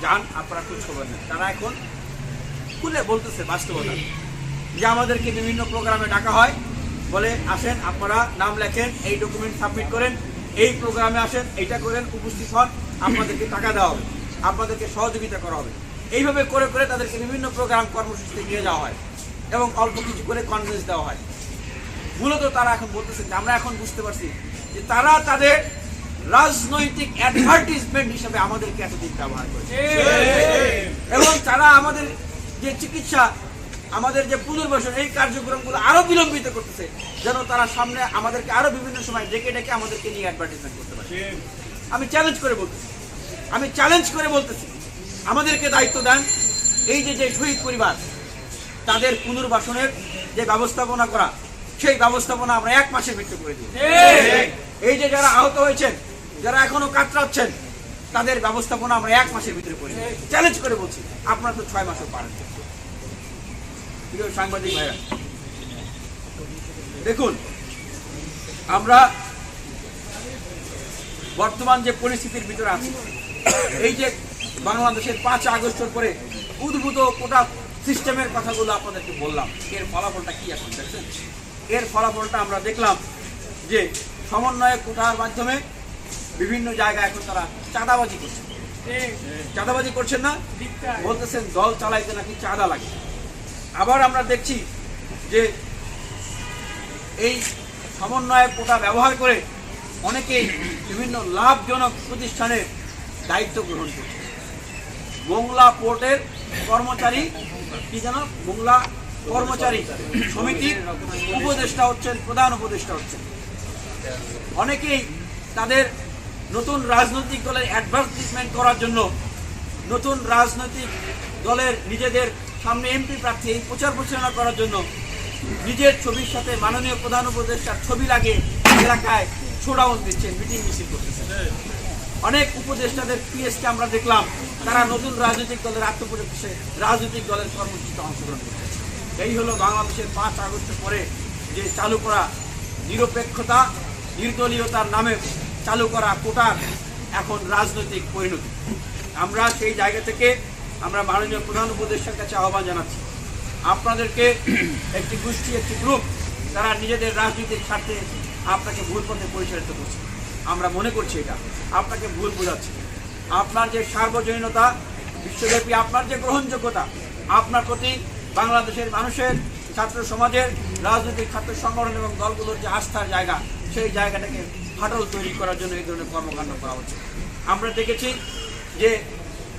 যান, আপনারা খোঁজ খবর নেন। তারা এখন খুলে বলতেছে বাস্তবতা যে আমাদেরকে বিভিন্ন প্রোগ্রামে ডাকা হয়, বলে আসেন আপনারা নাম লেখেন, এই ডকুমেন্ট সাবমিট করেন, এই প্রোগ্রামে আসেন, এইটা করেন, উপস্থিত হন, আপনাদেরকে টাকা দেওয়া হবে, আপনাদেরকে সহযোগিতা করা হবে। এইভাবে করে করে তাদেরকে বিভিন্ন প্রোগ্রাম কর্মসূচিতে নিয়ে যাওয়া হয় এবং অল্প কিছু করে কনভেন্স দেওয়া হয়। মূলত তারা এখন বলতেছে যে আমরা এখন বুঝতে পারছি যে তারা তাদের রাজনৈতিক অ্যাডভার্টিজমেন্ট হিসেবে আমাদেরকে এতদিন ব্যবহার করেছে এবং তারা আমাদের যে চিকিৎসা, আমাদের যে পুনর্বাসন, এই কার্যক্রমগুলো আরো বিলম্বিত করতেছে, যেন তারা সামনে আমাদেরকে আরো বিভিন্ন সময় ডেকে ডেকে আমাদেরকে নিয়ে অ্যাডভার্টাইজমেন্ট করতে পারে। আমি চ্যালেঞ্জ করে বলতেছি আমাদেরকে দায়িত্ব দেন, এই যে শহীদ পরিবার তাদের পুনর্বাসনের যে ব্যবস্থাপনা করা, সেই ব্যবস্থাপনা আমরা 1 মাসের ভিতরে করে দিই। এই যে যারা আহত হয়েছেন, যারা এখনো কাতরাচ্ছেন, তাদের ব্যবস্থাপনা আমরা 1 মাসের ভিতরে করে দিই। চ্যালেঞ্জ করে বলছি, আপনারা তো 6 মাসও পারেন। প্রিয় সাংবাদিক ভাইরা, দেখুন আমরা বর্তমান যে পরিস্থিতির ভিতরে আছি, এই যে বাংলাদেশের 5 আগস্টের পরে উদ্ভূত কোটা সিস্টেমের কথাগুলো আপনাদেরকে বললাম, এর ফলাফলটা কি এখন দেখছেন? এর ফলাফলটা আমরা দেখলাম যে সমন্বয় কোটার মাধ্যমে বিভিন্ন জায়গায় এখন তারা চাঁদাবাজি করছে। চাঁদাবাজি করছেন না, বলতেছেন দল চালাইতে নাকি চাঁদা লাগে। আবার আমরা দেখছি যে এই সমন্বয় কোটা ব্যবহার করে অনেকেই বিভিন্ন লাভজনক প্রতিষ্ঠানের দায়িত্ব গ্রহণ করছে। মোংলা পোর্টের কর্মচারী, কি জানো, মোংলা কর্মচারী সমিতির উপদেষ্টা হচ্ছেন, প্রধান উপদেষ্টা হচ্ছেন। অনেকেই তাদের নতুন রাজনৈতিক দলের অ্যাডভার্টাইজমেন্ট করার জন্য, নতুন রাজনৈতিক দলের নিজেদের সামনে এমপি প্রার্থী এই প্রচার প্রচারণা করার জন্য নিজের ছবির সাথে মাননীয় প্রধান উপদেষ্টার ছবি লাগিয়ে এলাকায় শোডাউন দিচ্ছেন, মিটিং মিছিল করতেছেন। অনেক উপদেষ্টাদের পিএসকে আমরা দেখলাম তারা নতুন রাজনৈতিক দলের আত্মপ্রকাশে রাজনৈতিক দলের কর্মসূচিতে অংশগ্রহণ করতেছে। এই হলো বাংলাদেশের 5 আগস্টের পরে যে চালু করা নিরপেক্ষতা, নির্দলীয়তার নামে চালু করা কোটার এখন রাজনৈতিক পরিণতি। আমরা সেই জায়গা থেকে আমরা মাননীয় প্রধান উপদেষ্টার কাছে আহ্বান জানাচ্ছি, আপনাদেরকে একটি গোষ্ঠী, একটি গ্রুপ, তারা নিজেদের রাজনৈতিক স্বার্থে আপনাকে ভুল পথে পরিচালিত করছে। আমরা মনে করছি এটা আপনাকে ভুল বোঝাচ্ছে। আপনার যে সার্বজনীনতা, বিশ্বব্যাপী আপনার যে গ্রহণযোগ্যতা, আপনার প্রতি বাংলাদেশের মানুষের, ছাত্র সমাজের, রাজনৈতিক ছাত্র সংগঠন এবং দলগুলোর যে আস্থার জায়গা, সেই জায়গাটাকে ফাটল তৈরি করার জন্য এই ধরনের কর্মকাণ্ড করা হচ্ছে। আমরা দেখেছি যে